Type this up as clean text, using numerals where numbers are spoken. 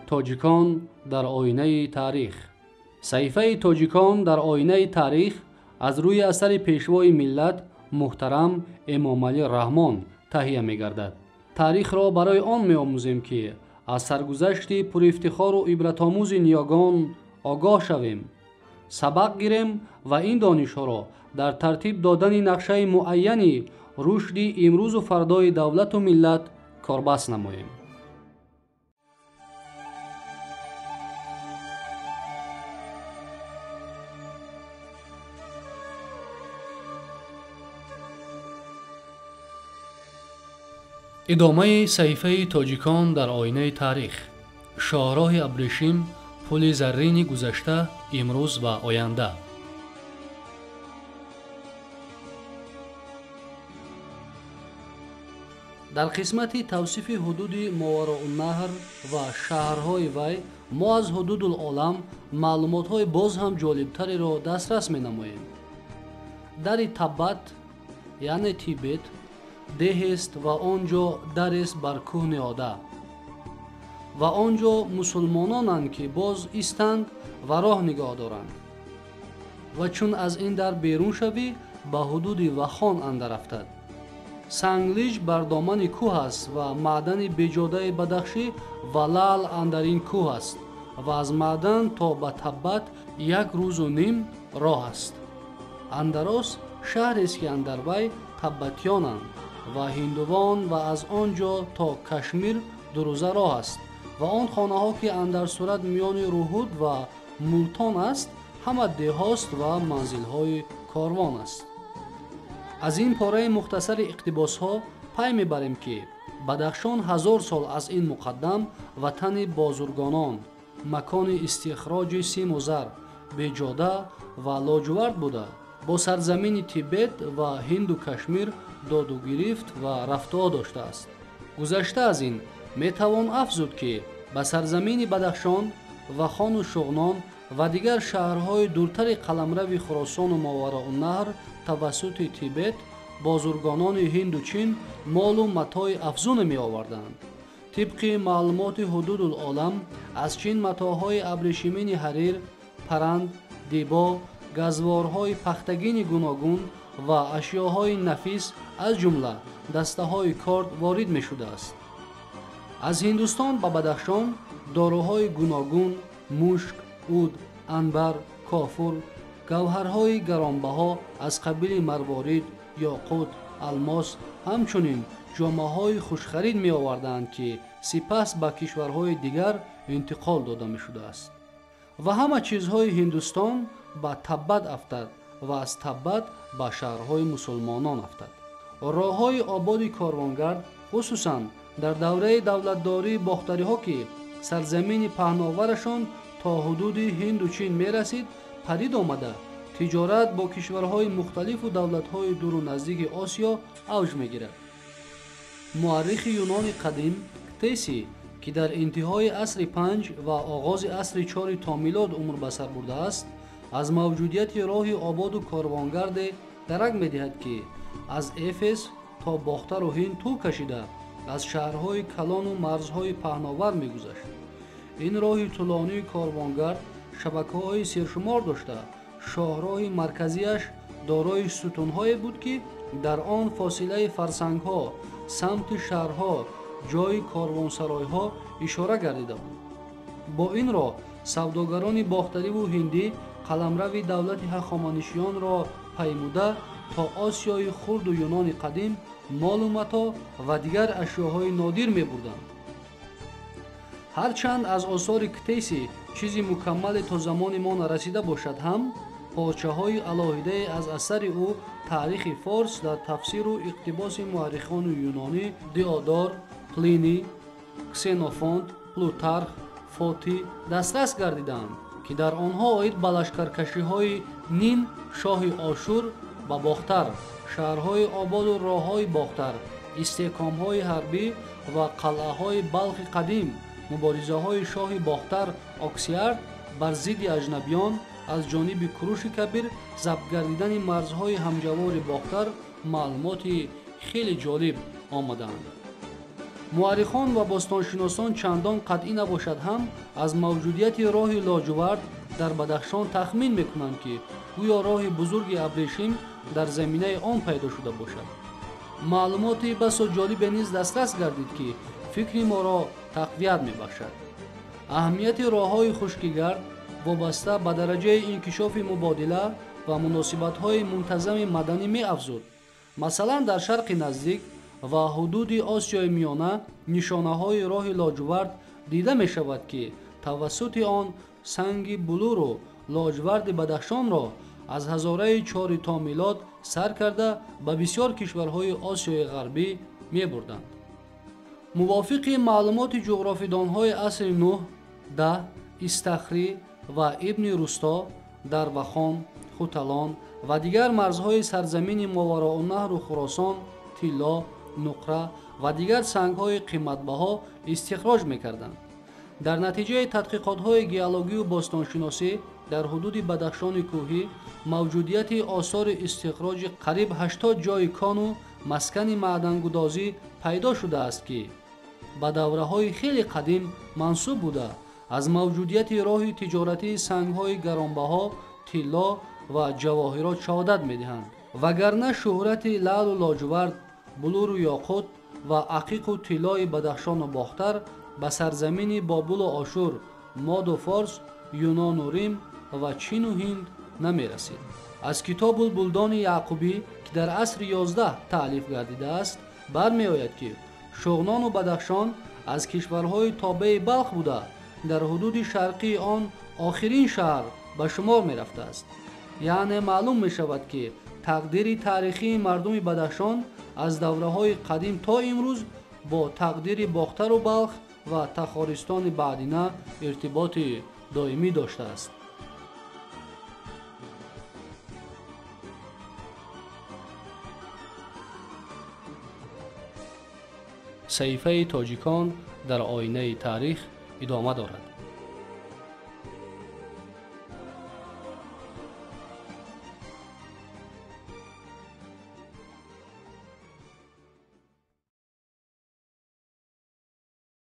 توجیکان در آینه تاریخ. صحیفه توجیکان در آینه تاریخ از روی اثر پیشوای ملت محترم امام علی رحمان تهیه می گردد. تاریخ را برای آن می آموزیم که از سرگذشت پر افتخار و عبرت آموز نیاگان آگاه شویم، سبق گیریم و این دانش‌ها را در ترتیب دادن نقشه معینی رشد امروز و فردای دولت و ملت کاربست نماییم. ادامه صحیفه تاجیکان در آینه تاریخ. شاهراه ابریشم، پل زرین گذشته، امروز و آینده. در قسمت توصیف حدود ماوراءالنهر و شهرهای وی ما از حدود العالم معلومات‌های باز هم جالبتری را دسترس می‌نماییم. در تبت یعنی تیبت ده است و آنجا در است بر کوه نهاده و آنجا مسلمانانند که باز ایستند و راه نگاه دارند و چون از این در بیرون شوی به حدود وخان اندر افتد. سنگلیج بر دامن کوه است و معدن بجاده بدخشی و لعل اندر این کوه است و از معدن تا به تبت 1.5 روز راه است. اندراس شهر است که اندر وی تبتیانند و هندوان و از آنجا تا کشمیر 2 روزه راه است و آن خانه ها که اندر صورت میان روهود و مولتان است همه دهاست و منزل های کاروان است. از این پاره مختصر اقتباس ها پی میبریم که بدخشان 1000 سال از این مقدم وطن بازرگانان، مکان استخراج سیم و زر، بجاده و لاجورد بوده، با سرزمین تیبت و هند و کشمیر داد و گرفت و رفت و آمد داشته است. گذشته از این میتوان افزود که به سرزمین بدخشان و خان و شغنان و دیگر شهرهای دورتر قلمرو خراسان و ماوراءالنهر توسط تیبت بازرگانان هند و چین مال و متاع افزون می آوردند. طبق معلومات حدود العالم از چین متاعهای ابریشمین حریر، پرند، دیبا، گزوارهای پختگین گوناگون و اشیاهای نفیس از جمله دسته های کارد وارد می شده است. از هندوستان به بدخشان داروهای گوناگون، مشک، عود، عنبر، کافور، گوهرهای گرانبها از قبیل مروارید، یاقوت، الماس، همچنین جامه‌های خوشخرید می آوردند که سپس به کشورهای دیگر انتقال داده می شده است. و همه چیزهای هندوستان به تبت افتاد و از تبت به شهرهای مسلمانان افتاد. راههای آباد کاروانگرد خصوصاً در دوره دولتداری باختری ها که سرزمین پهناورشان تا حدود هند و چین می رسید پدید آمده تجارت با کشورهای مختلف و دولت‌های دور و نزدیک آسیا اوج می گیرد. مورخ یونان قدیم کتیسی که در انتهای عصر 5 و آغاز عصر 4 تا میلاد عمر به سر برده است از موجودیت راه آباد و کاروانگرد درک می دهد که از افس تا باختر و هند طول کشیده از شهرهای کلان و مرزهای پهناور می گذشت. این راه طولانی کاروانگرد شبکه‌های سرشمار داشته، شاهراه مرکزیش دارای ستون‌هایی بود که در آن فاصله فرسنگ‌ها سمت شهرها جای کاروانسرای‌ها اشاره گردیده بود. با این راه سوداگران باختری و هندی قلمرو دولت هخامنشیان را پیموده تا آسیای خرد و یونان قدیم مال و متاع و دیگر اشیاهای نادر می بردند. هرچند از آثار کتیسی چیزی مکمل تا زمان ما نرسیده باشد هم پارچه‌های علاهیده از اثر او تاریخ فارس در تفسیر و اقتباس مورخان یونانی دیودار، پلینی، کسنوفونت، پلوتارخ، فوتی دسترس گردیدند که در آنها آید به لشکرکشی‌های نین شاه آشور به باختر، شهرهای آباد و راههای باختر، استحکام‌های حربی و قلعه‌های بلخ قدیم، مبارزه‌های شاه باختر اکسیارد بر ضد اجنبیان از جانب کوروش کبیر، ضبط گردیدن مرزهای همجوار باختر معلومات خیلی جالب آمدند. муаррихон ва бостоншиносон чандон қатъӣ набошад ҳам аз мавҷудияти роҳи лоҷувард дар Бадахшон тахмин мекунанд, ки гӯё роҳи бузурги Абрешим дар заминаи он пайдо шуда бошад. маълумоти басо ҷолибе низ дастрас гардид, ки фикри моро тақвият мебахшад. аҳамияти роҳҳои хушкигард вобаста ба дараҷаи инкишофи мубодила ва муносибатҳои мунтазами маданӣ меафзуд. масалан, дар шарқи наздик ва ҳудуди Осиёи Миёна нишонаҳои роҳи лоҷувард дида мешавад, ки тавассути он санги булуру лоҷварди Бадахшонро аз ҳазораи 4 то милод сар карда ба бисёр кишварҳои Осиёи ғарбӣ мебурданд. мувофиқи маълумоти ҷуғрофидонҳои асри Нуҳ, Даҳ, Истахри ва Ибни Русто, дар Вахон, Хуталон ва дигар марзҳои сарзамини Мовароунаҳру Хуросон тилло, нуқра ва дигар сангҳои қиматбаҳо истихроҷ мекарданд. дар натиҷаи тадқиқотҳои геологию бостоншиносӣ дар ҳудуди Бадахшони кӯҳӣ мавҷудияти осори истихроҷи қариб 80 ҷойи кону маскани маъдангудозӣ пайдо шудааст, ки ба давраҳои хеле қадим мансуб буда аз мавҷудияти роҳи тиҷоратии сангҳои гаронбаҳо, тилло ва ҷавоҳирот шаҳодат медиҳанд. вагарна шӯҳрати лаълу лоҷвард, булуру ёқут ва ақиқу тиллои Бадахшону Бохтар ба сарзамини Бобулу Ошур, Моду Форс, Юнону Рим ва Чину Ҳинд намерасид. аз китобул Булдони Яъқубӣ, ки дар асри 11 таълиф гардидааст, бармеояд, ки Шуғнону Бадахшон аз кишварҳои тобеи Балх буда дар ҳудуди шарқии он охирин шаҳр ба шумор мерафтааст. яъне маълум мешавад, ки тақдири таърихии мардуми Бадахшон аз давраҳои қадим то имрӯз бо тақдири Бохтару Балх ва Тахористони Баъдина иртиботи доимӣ доштааст. саҳифаи тоҷикон дар оинаи таърих идома дорад.